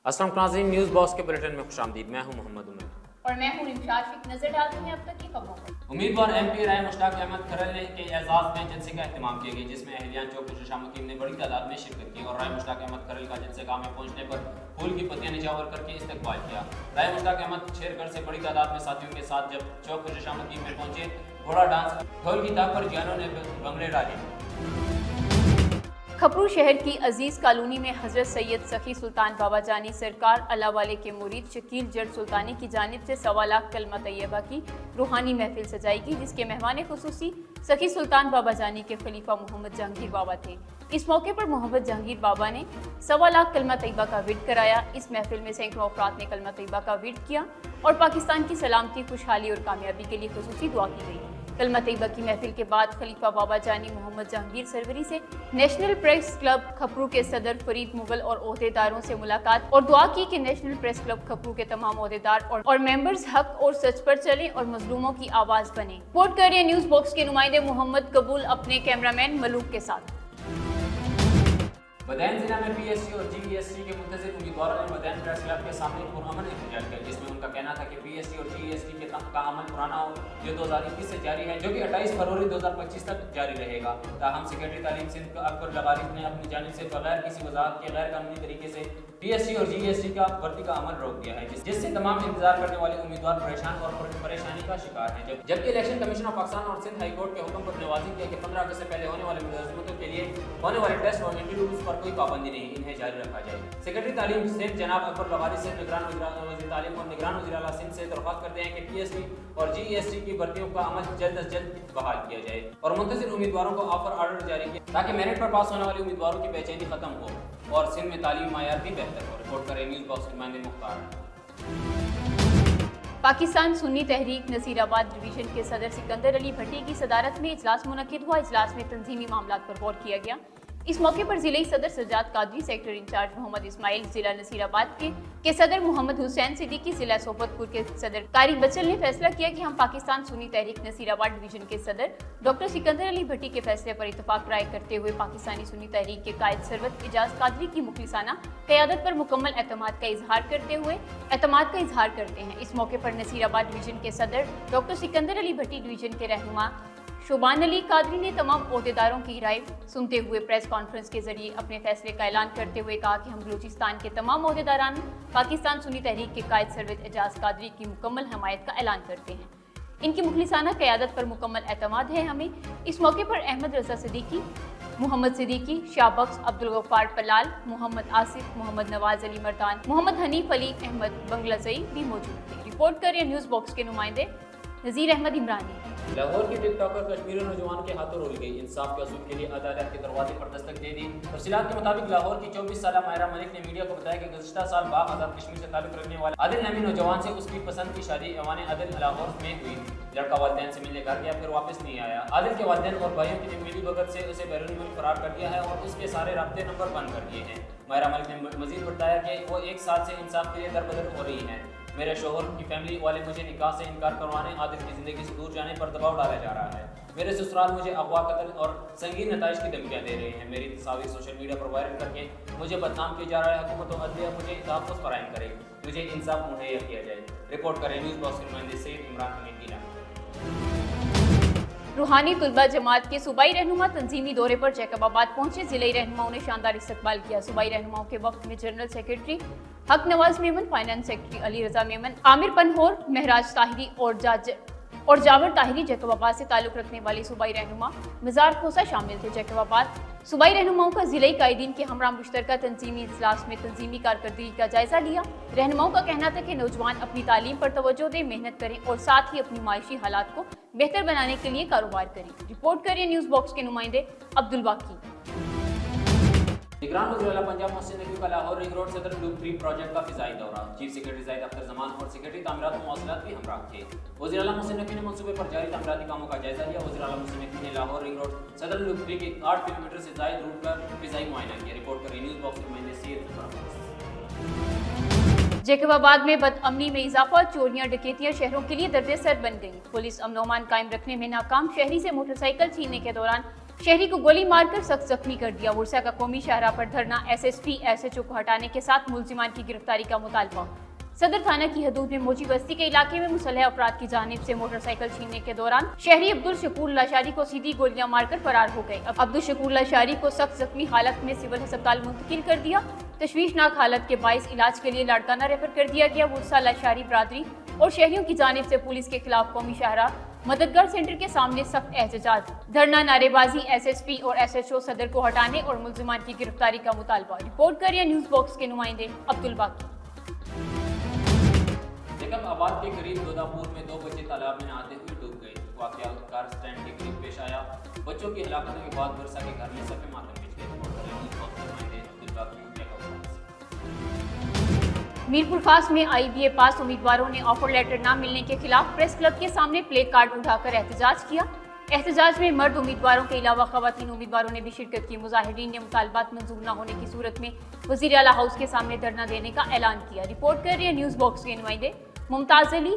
अस्सलाम नाज़रीन, news box के बुलेटिन में खुशामदीद। मैं हूं मोहम्मद उमर और मैं हूं रिमशाद शेख। नजर डालते हैं अब तक की खबरों पर। उम्मीदवार MP राय मुश्ताक अहमद खरल के एजाज़ में जलसे का अहतमाम किया गया, जिसमें अहलियान चौक खुशा मुकीम ने बड़ी तादाद में शिरकत की और राय मुश्ताक अहमद खरल का जलसे गाह में पहुंचने पर फूल की पत्तियां निछावर करके इस्तकबाल किया। राय मुश्ताक अहमद शेरगढ़ से बड़ी तादाद में साथियों के साथ जब चौक खुशा मुकीम में पहुंचे, घोड़ा डांस ढोल की ताक पर जियानों ने भंगड़े डाले। खपरू शहर की अजीज कॉलोनी में हजरत सैयद सखी सुल्तान बाबा जानी सरकार अल्लाह वाले के मुरीद शकील जट सुल्तानी की जानिब से 1.25 लाख कलमा तैयबा की रूहानी महफिल सजाई गई, जिसके मेहमान खुसूसी सखी सुल्तान बाबा जानी के खलीफा मोहम्मद जहांगीर बाबा थे। इस मौके पर मोहम्मद जहांगीर बाबा ने 1.25 लाख कलमा तैयबा का विर्द कराया। इस महफिल में सैकड़ों अफराद ने कलमा तैयबा का विर्द किया और पाकिस्तान की सलामती, खुशहाली और कामयाबी के लिए खुसूसी दुआ की गई। कलमा तैयबा की महफिल के बाद खलीफा बाबा जानी मोहम्मद जहांगीर सरवरी से नेशनल प्रेस क्लब खपरू के सदर फरीद मुगल और ओहदेदारों से मुलाकात और दुआ की कि नेशनल प्रेस क्लब खपरू के तमाम ओहदेदार और मेंबर्स हक और सच पर चलें और मजलूमों की आवाज बने। रिपोर्ट कर रहे हैं न्यूज़ बॉक्स के नुमाइंदे मोहम्मद कबूल अपने कैमरामैन मलूक के साथ। बदैन जिला में PSC और GESC के मुंतज़िर उम्मीदवारों ने बदैन प्रेस क्लब के सामने पुरअमन एहतजाज किया, जिसमें उनका कहना था कि PSC और GESC के का अमल पुराना हो जो 2021 से जारी है, जो कि 28 फरवरी 2025 तक जारी रहेगा। ताहम सेक्रेटरी तालीम सिंध अकबर लगारिफ ने अपनी जानिब से बगैर किसी वजाहत के गैर कानूनी तरीके से PSC और GESC का भर्ती का अमल रोक दिया है, जिससे तमाम इंतजार करने वाले उम्मीदवार परेशान और परेशानी का शिकार हैं। जबकि इलेक्शन कमीशन ऑफ पाकिस्तान और सिंध हाई कोर्ट के हुक्म पर नवाजी किया कि 15 अगस्त से पहले होने वाले मुलाजमतों के लिए होने वाले टेस्ट और इंटरव्यूज पर कोई पाबंदी नहीं, इन्हें जारी रखा जाए। सेक्रेटरी तालीम सिंध जनाब अकबर लगारिफ से निगरान वज़ीर तालीम और निगरान वज़ीर आला सिंध से दरख्वास्त करते हैं कि PSC और GESC की भर्तियों का अमल जल्द अज जल्द बहाल किया जाए और मुंतज़िर उम्मीदवारों को ऑफर ऑर्डर जारी किया ताकि मेरिट पर पास होने वाले उम्मीदवारों की बेचैनी खत्म हो और सिंध में तालीम मायार भी बेहतर हो। रिपोर्ट करें न्यूज़ बॉक्स नुमाइंदे मुख्तार। पाकिस्तान सुन्नी तहरीक नसीराबाद डिवीजन के सदर सिकंदर अली भट्टी की सदारत में इजलास मुनक्किद हुआ। इजलास में तंजीमी मामलात पर गौर किया गया। इस मौके पर जिले सदर सज्जाद कादरी, सेक्टर इंचार्ज मोहम्मद इस्माइल, जिला नसीराबाद के सदर मोहम्मद हुसैन सिद्दीकी, जिला सोबतपुर के सदर कारी बचल ने फैसला किया कि हम पाकिस्तान सुन्नी तहरीक नसीराबाद डिवीजन के सदर डॉक्टर सिकंदर अली भट्टी के फैसले पर इत्तफाक राय करते हुए पाकिस्तानी सुन्नी तहरीक के कायद सरवत इजाज कादरी की मुखलिसाना क़यादत पर मुकम्मल एतमाद का इजहार करते हैं। इस मौके पर नसीराबाद डिवीजन के सदर डॉक्टर सिकंदर अली भट्टी डिवीजन के रहनुमा शोबान अली कादरी ने तमाम ओहदेदारों की राय सुनते हुए प्रेस कॉन्फ्रेंस के जरिए अपने फैसले का ऐलान करते हुए कहा कि हम बलूचिस्तान के तमाम ओहदेदारान पाकिस्तान सुन्नी तहरीक के कायद सरवत एजाज कादरी की मुकम्मल हमायत का ऐलान करते हैं। इनकी मुखलिसाना क़यादत पर मुकम्मल एतमाद है हमें। इस मौके पर अहमद रजा सिद्दीकी, मोहम्मद सिद्दीकी, शाहबख्श, अब्दुल गफ्फार पलाल, मोहम्मद आसिफ, मोहम्मद नवाज अली मर्दान, मोहम्मद हनीफ अली अहमद बंगलाजई भी मौजूद थे। रिपोर्ट कर रहे हैं न्यूज़ बॉक्स के नुमाइंदे नज़ीर अहमद इमरानी। लाहौर की टिकटॉकर कश्मीरी नौजवान के हाथों रोल गई, इंसाफ के असूल के लिए अदालत के दरवाजे पर दस्तक दे दी। तफसीलात के मुताबिक लाहौर की 24 साला मायरा मलिक ने मीडिया को बताया कि गुज़श्ता साल बाग आज़ाद कश्मीर से ताल्लुक़ रखने वाले आदिल नमी नौजवान से उसकी पसंद की शादी ऐवान आदिल लाहौर में हुई। लड़का वालिदैन से मिलने घर गया, फिर वापस नहीं आया। आदिल के वालिदैन और भाइयों की मिली भगत से उसे बैरून मुल्क फरार कर दिया है और उसके सारे राब्ते नंबर बंद कर दिए हैं। मायरा मलिक ने मजीद बताया कि वो 1 साल से इंसाफ के लिए दरबदर हो रही हैं। मेरे शोहर की फैमिली वाले मुझे निकाह से इनकार करवाने, आदिल की ज़िंदगी से दूर जाने पर दबाव डाला जा रहा है। मेरे ससुराल मुझे अगवा, कत्ल और संगीन नताइज की धमकियाँ दे रहे हैं। मेरी तस्वीर सोशल मीडिया पर वायरल करके मुझे बदनाम किया जा रहा है। हुकूमत और अदलिया मुझे तहफ़्फ़ुज़ फराहम करे, मुझे इंसाफ मुहैया किया जाए। रिपोर्ट करें न्यूज़ बॉक्स के नुमाइंदे सैयद इमरान हमीद। रूहानी तुलबा जमात के सूबाई रहनुमा तंजीमी दौरे पर जैकबाबाद पहुंचे। जिले रहनुमाओं ने शानदार इस्तकबाल किया। सूबाई रहनुमाओं के वक्त में जनरल सेक्रेटरी हक Nawaz Memon, finance secretary Ali रजा मेमन, आमिर पनहोर, महराज ताहिरी और जावर ताहिरी, जैकबाबाद से ताल्लुक़ रखने वाली सूबाई रहनुमा मज़ार खोसा शामिल थे। जैकबाबाद सूबाई रहनुमाओं का ज़िले कायदीन के हमरा मुश्तरका तंजीमी इजलास में तंजीमी कारकर्दगी का जायजा लिया। रहनुमाओं का कहना था कि नौजवान अपनी तालीम पर तवज्जो दें, मेहनत करें और साथ ही अपनी माशी हालात को बेहतर बनाने के लिए कारोबार करें। रिपोर्ट करिए न्यूज़ बॉक्स के नुमाइंदे अब्दुल बाकी। निगरान वज़ीर आला पंजाब मोहसिन नकवी का लाहौर रिंग रोड सदर लूप 3 प्रोजेक्ट का फिजाई दौरा। चीफ सेक्रेटरी ज़ाहिद अख्तर जमान और सेक्रेटरी तामीरात व मौसलात भी हमराह थे। वज़ीर आला मोहसिन नकवी ने मंसूबे पर जारी तामीराती कामों का जायजा लिया। वज़ीर आला मोहसिन नकवी ने लाहौर रिंग रोड सदर लूप 3 के 8 किलोमीटर से ज़ायद रूट का फिजाई मुआयना किया। रिपोर्ट कर न्यूज़ बॉक्स के नुमाइंदे सैयद। जैकबाबाद में बदअमनी में इजाफा, चोरियां डकैतियां शहरों के लिए दर्द सर बन गईं। पुलिस अमन-ओ-अमान कायम रखने में नाकाम। शहरी से मोटरसाइकिल छीनने के दौरान शहरी को गोली मारकर सख्त जख्मी कर दिया। उड़ीसा का कौमी शाहराह पर धरना, SSP SHO को हटाने के साथ मुलजिमान की गिरफ्तारी का मुतालबा। सदर थाना की हदूद में मोची बस्ती के इलाके में मुसल्लह अफराद की जानिब से मोटरसाइकिल छीनने के दौरान शहरी अब्दुल शकूर लाशारी को सीधी गोलियां मारकर फरार हो गए। अब्दुल शकूर लाशारी को सख्त जख्मी हालत में सिविल अस्पताल मुंतकिल कर दिया। तशवीशनाक हालत के बाइस इलाज के लिए लाड़काना रेफर कर दिया गया। उड़ीसा लाशारी बरादरी और शहरियों की जानिब से पुलिस के खिलाफ कौमी शाहराह मददगार सेंटर के सामने सख्त एहतजाज, धरना, नारेबाजी, SSP और SHO सदर को हटाने और मुलजिमान की गिरफ्तारी का मुतालबा। रिपोर्ट कर रहे हैं न्यूज़ बॉक्स के नुमाइंदे अब्दुल बाकी। निकम आबाद के करीब दोदापुर में 2 बच्चे तालाब में नहाते हुए डूब गए। वाकया कार स्टैंड के करीब पेश आया। बच्चों की हलाकतों के बाद वर्षा के घर में सफे मातम बिछ गए। मीरपुर खास में IBA पास उम्मीदवारों ने ऑफर लेटर न मिलने के खिलाफ प्रेस क्लब के सामने प्ले कार्ड उठाकर एहतजाज किया। एहतजाज में मर्द उम्मीदवारों के अलावा खवातीन उम्मीदवारों ने भी शिरकत की। मुजाहिरीन ने मुतालबात मंजूर न होने की सूरत में वज़ीर आला हाउस के सामने धरना देने का ऐलान किया। रिपोर्ट कर रही है न्यूज़ बॉक्स के नुमाइंदे मुमताज अली।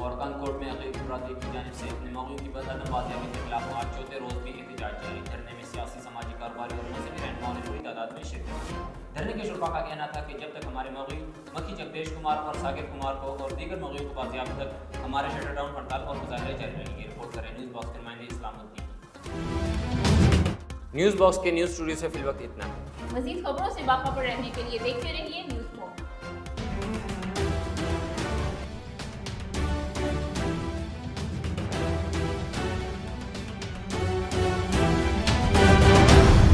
और कानकोट में अगली बरादरी की जानिब से अपने मौक़िफ़ की बदअदब-बाज़ियाबी के खिलाफ आज चौथे रोज़ भी एहतजाज जारी। धरने में सियासी, समाजी, कारोबारी और मजहबी रहनुमाओं ने बड़ी तादाद में शिरकत की। धरने के शुरा का कहना था कि जब तक हमारे मौक़िफ़ मक्खी जगदेश कुमार और सागिर कुमार को और दीगर मौक़िफ़ को बाजियाब तक हमारे शटर डाउन हड़ताल और मुजाहरे जारी रहेंगे। रिपोर्ट करें न्यूज़ बॉक्स के नुमाइंदे इस्लामुद्दीन। न्यूज़ बॉक्स के न्यूज़ स्टूडियो से फिलवक्त इतना। मज़ीद खबरों से बाखबर रहने के लिए देखते रहिए न्यूज़